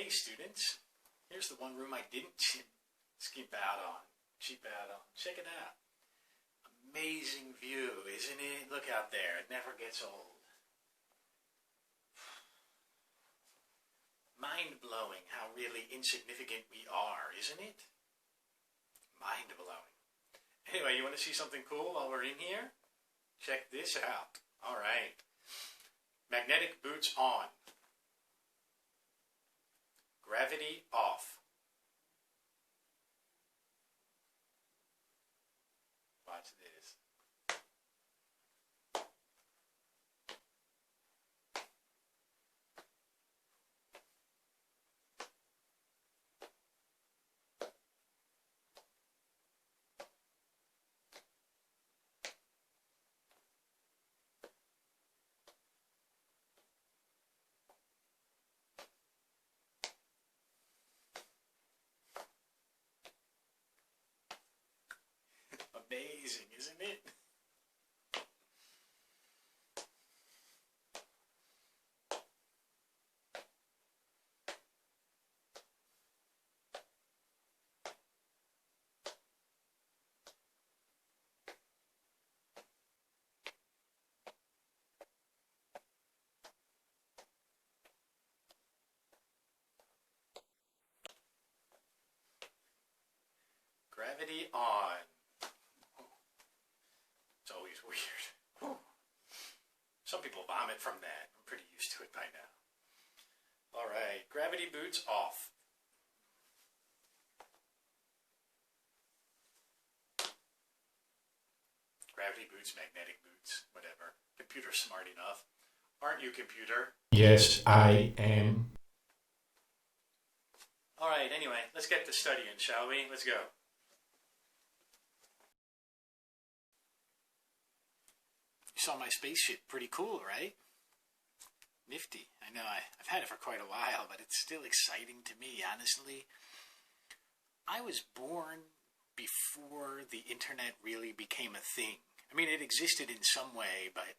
Hey students, here's the one room I didn't cheap out on. Check it out. Amazing view, isn't it? Look out there, it never gets old. Mind-blowing how really insignificant we are, isn't it? Mind-blowing. Anyway, you want to see something cool while we're in here? Check this out. All right. Magnetic boots on. Gravity off. Watch this. Amazing, isn't it? Gravity on. It's always weird. Some people vomit from that. I'm pretty used to it by now. All right, gravity boots off. Gravity boots, magnetic boots, whatever. Computer's smart enough. Aren't you, computer? Yes, I am. All right, anyway, let's get to studying, shall we? Let's go. You saw my spaceship. Pretty cool, right? Nifty. I know I've had it for quite a while, but it's still exciting to me, honestly. I was born before the internet really became a thing. I mean, it existed in some way, but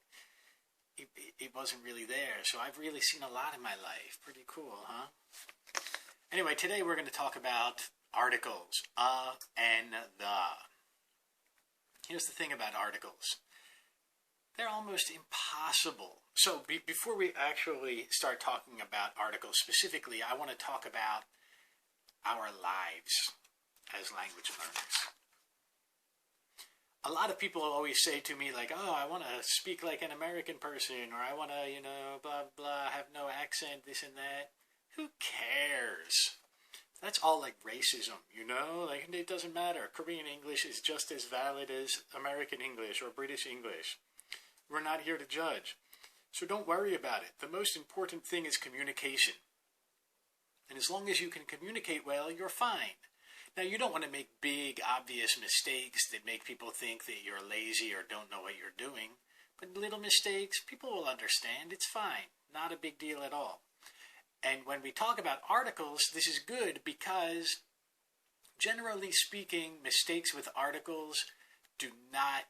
it wasn't really there. So I've really seen a lot in my life. Pretty cool, huh? Anyway, today we're going to talk about articles. And the. Here's the thing about articles. They're almost impossible. So before we actually start talking about articles specifically, I want to talk about our lives as language learners. A lot of people always say to me like, oh, I want to speak like an American person, or I want to, blah, blah, have no accent, this and that. Who cares? That's all like racism, Like, it doesn't matter. Korean English is just as valid as American English or British English. We're not here to judge. So don't worry about it. The most important thing is communication. And as long as you can communicate well, you're fine. Now, you don't want to make big, obvious mistakes that make people think that you're lazy or don't know what you're doing. But little mistakes, people will understand. It's fine. Not a big deal at all. And when we talk about articles, this is good because, generally speaking, mistakes with articles do not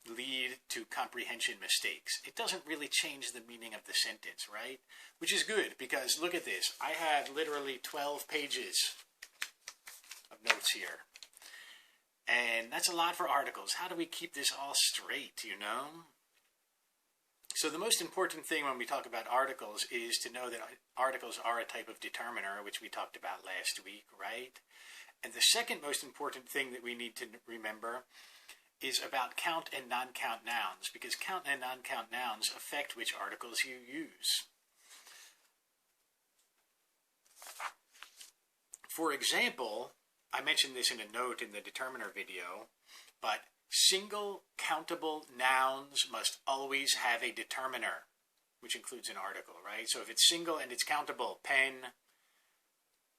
lead to comprehension mistakes. It doesn't really change the meaning of the sentence, right? Which is good because look at this. I have literally 12 pages of notes here. And that's a lot for articles. How do we keep this all straight, So the most important thing when we talk about articles is to know that articles are a type of determiner, which we talked about last week, right? And the second most important thing that we need to remember is about count and non-count nouns, because count and non-count nouns affect which articles you use. For example, I mentioned this in a note in the determiner video, but single countable nouns must always have a determiner, which includes an article, right? So if it's single and it's countable, pen,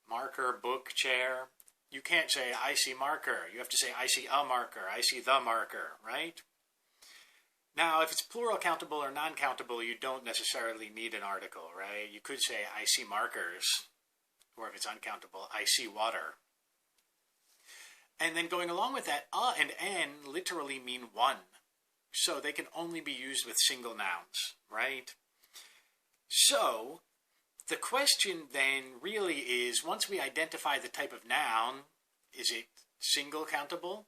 marker, book, chair, you can't say, I see marker. You have to say, I see a marker. I see the marker, right? Now, if it's plural countable or non-countable, you don't necessarily need an article, right? You could say, I see markers. Or if it's uncountable, I see water. And then going along with that, and n literally mean one. So they can only be used with single nouns, right? So The question then really is, once we identify the type of noun, is it single countable?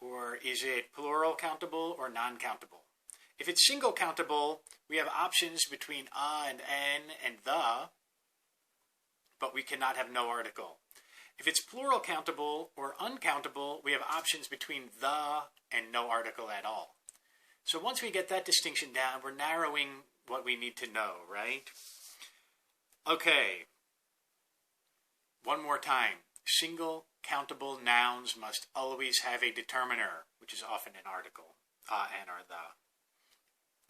Or is it plural countable or non-countable? If it's single countable, we have options between and an and the, but we cannot have no article. If it's plural countable or uncountable, we have options between the and no article at all. So once we get that distinction down, we're narrowing what we need to know, right? Okay. One more time. Single countable nouns must always have a determiner, which is often an article, an or the.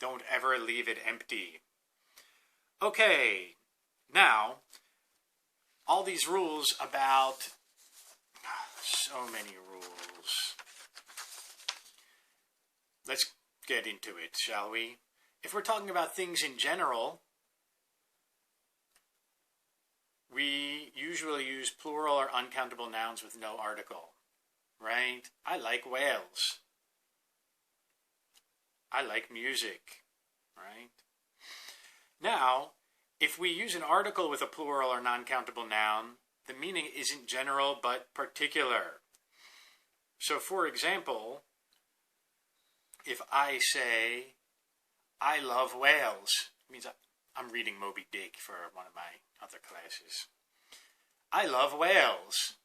Don't ever leave it empty. Okay, now, all these rules about, so many rules. Let's get into it, shall we? If we're talking about things in general, we usually use plural or uncountable nouns with no article, right? I like whales. I like music, right? Now, if we use an article with a plural or non-countable noun, the meaning isn't general but particular. So, for example, if I say, I love whales, it means I'm reading Moby Dick for one of my other classes. I love whales.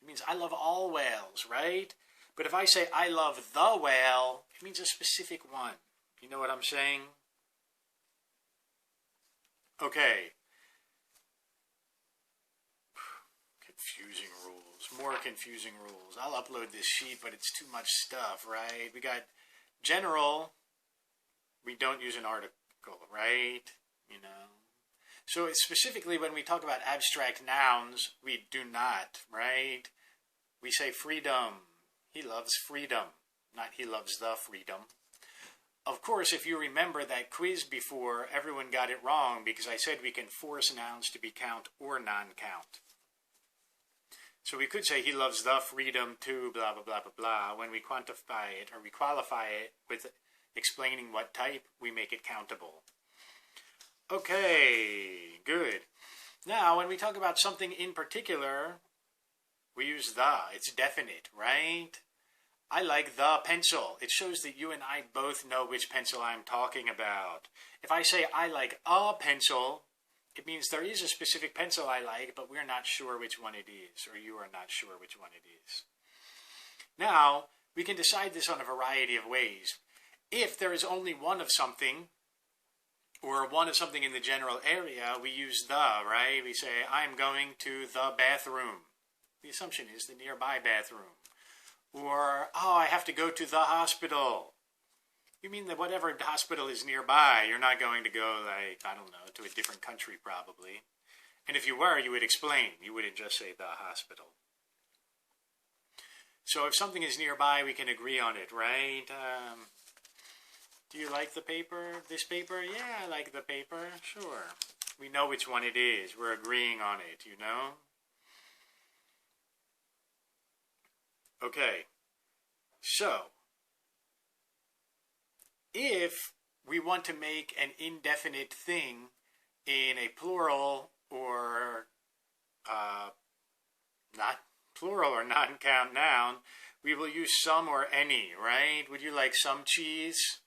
It means I love all whales, right? But if I say I love the whale, it means a specific one. You know what I'm saying? Okay. Confusing rules. More confusing rules. I'll upload this sheet, but it's too much stuff, right? We got general. We don't use an article, right? You know. So it's specifically when we talk about abstract nouns, we do not, right? We say freedom. He loves freedom, not he loves the freedom. Of course, if you remember that quiz before, everyone got it wrong because I said we can force nouns to be count or non-count. So we could say he loves the freedom to blah, blah, blah, blah, blah. When we quantify it or we qualify it with explaining what type, we make it countable. Okay, good. Now, when we talk about something in particular, we use the. It's definite, right? I like the pencil. It shows that you and I both know which pencil I'm talking about. If I say I like a pencil, it means there is a specific pencil I like, but we're not sure which one it is, or you are not sure which one it is. Now, we can decide this on a variety of ways. If there is only one of something, or one of something in the general area, we use the, right? We say, I'm going to the bathroom. The assumption is the nearby bathroom. Or, oh, I have to go to the hospital. You mean that whatever hospital is nearby, you're not going to go, like, I don't know, to a different country probably. And if you were, you would explain. You wouldn't just say the hospital. So if something is nearby, we can agree on it, right? Do you like the paper? This paper? Yeah, I like the paper. Sure. We know which one it is. We're agreeing on it, you know? Okay. So, if we want to make an indefinite thing in a plural or not plural or non-count noun, we will use some or any, right? Would you like some cheese?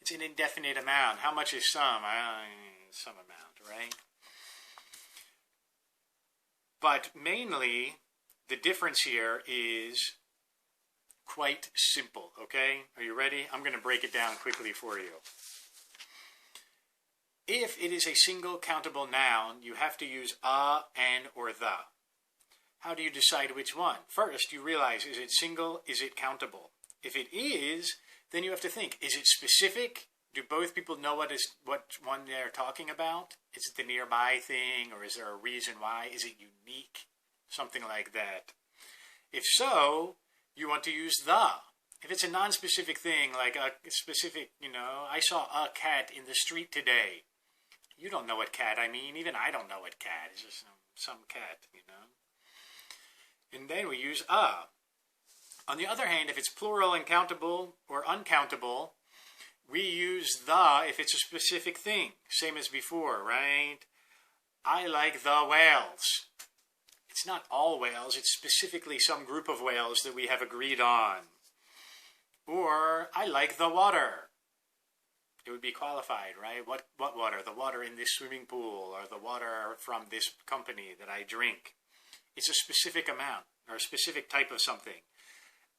It's an indefinite amount. How much is some? Some amount, right? But mainly, the difference here is quite simple, okay? Are you ready? I'm going to break it down quickly for you. If it is a single countable noun, you have to use a, an, or the. How do you decide which one? First, you realize, is it single? Is it countable? If it is, then you have to think, is it specific? Do both people know what one they're talking about? Is it the nearby thing, or is there a reason why? Is it unique? Something like that. If so, you want to use the. If it's a non-specific thing, like a specific, I saw a cat in the street today. You don't know what cat I mean. Even I don't know what cat. It's just some cat, And then we use a. On the other hand, if it's plural and countable or uncountable, We use the if it's a specific thing, same as before, right? I like the whales. It's not all whales, it's specifically some group of whales that we have agreed on. Or, I like the water. It would be qualified, right? What water? The water in this swimming pool, or the water from this company that I drink. It's a specific amount, or a specific type of something.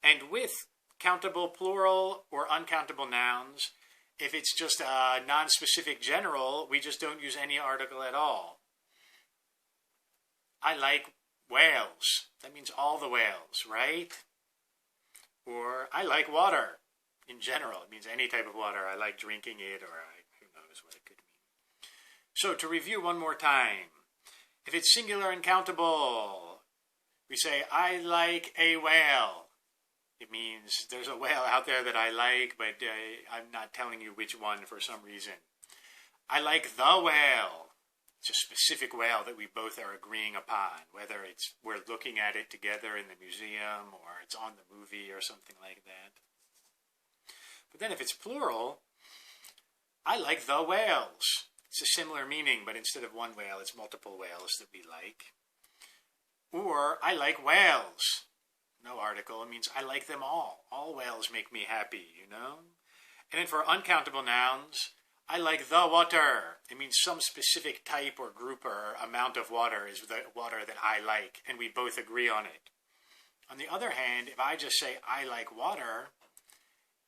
And with countable plural or uncountable nouns, if it's just a non-specific general, we just don't use any article at all. I like whales. That means all the whales, right? Or I like water in general. It means any type of water. I like drinking it, or who knows what it could mean. So to review one more time, if it's singular and countable, we say, I like a whale. It means there's a whale out there that I like, but I'm not telling you which one for some reason. I like the whale. It's a specific whale that we both are agreeing upon, whether we're looking at it together in the museum or it's on the movie or something like that. But then if it's plural, I like the whales. It's a similar meaning, but instead of one whale, it's multiple whales that we like. Or I like whales. No article. It means I like them all. All whales make me happy, you know? And then for uncountable nouns, I like the water. It means some specific type or group or amount of water is the water that I like, and we both agree on it. On the other hand, if I just say I like water,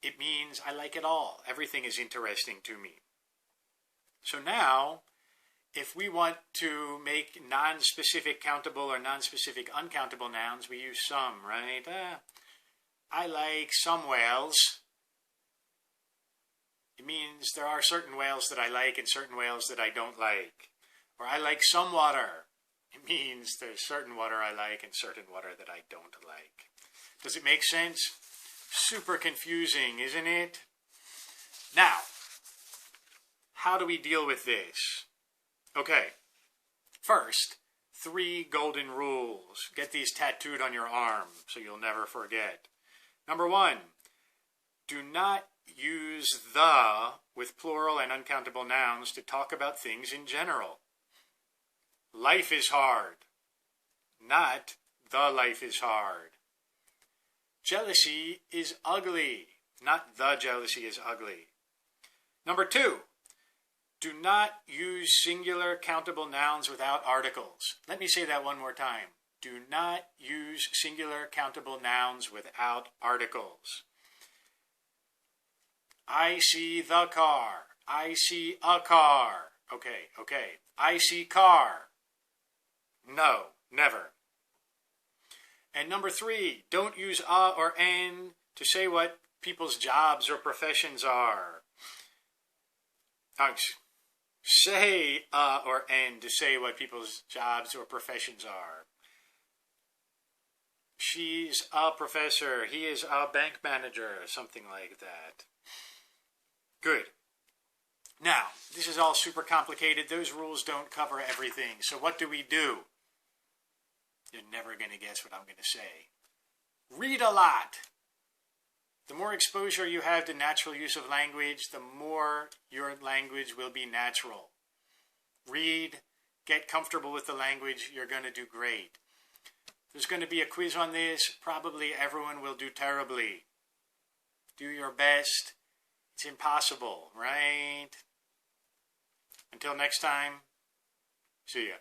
it means I like it all. Everything is interesting to me. So now, if we want to make non-specific countable or non-specific uncountable nouns, we use some, right? I like some whales. It means there are certain whales that I like and certain whales that I don't like. Or I like some water. It means there's certain water I like and certain water that I don't like. Does it make sense? Super confusing, isn't it? Now, how do we deal with this? Okay, first, 3 golden rules. Get these tattooed on your arm so you'll never forget. Number 1, do not use the with plural and uncountable nouns to talk about things in general. Life is hard, not the life is hard. Jealousy is ugly, not the jealousy is ugly. Number 2, do not use singular countable nouns without articles. Let me say that one more time. Do not use singular countable nouns without articles. I see the car. I see a car. Okay. I see car. No, never. And number 3, don't use a or an to say what people's jobs or professions are. Say a or an to say what people's jobs or professions are. She's a professor. He is a bank manager. Something like that. Good. Now, this is all super complicated. Those rules don't cover everything. So what do we do? You're never going to guess what I'm going to say. Read a lot. The more exposure you have to natural use of language, the more your language will be natural. Read, get comfortable with the language, you're going to do great. There's going to be a quiz on this. Probably everyone will do terribly. Do your best. It's impossible, right? Until next time, see ya.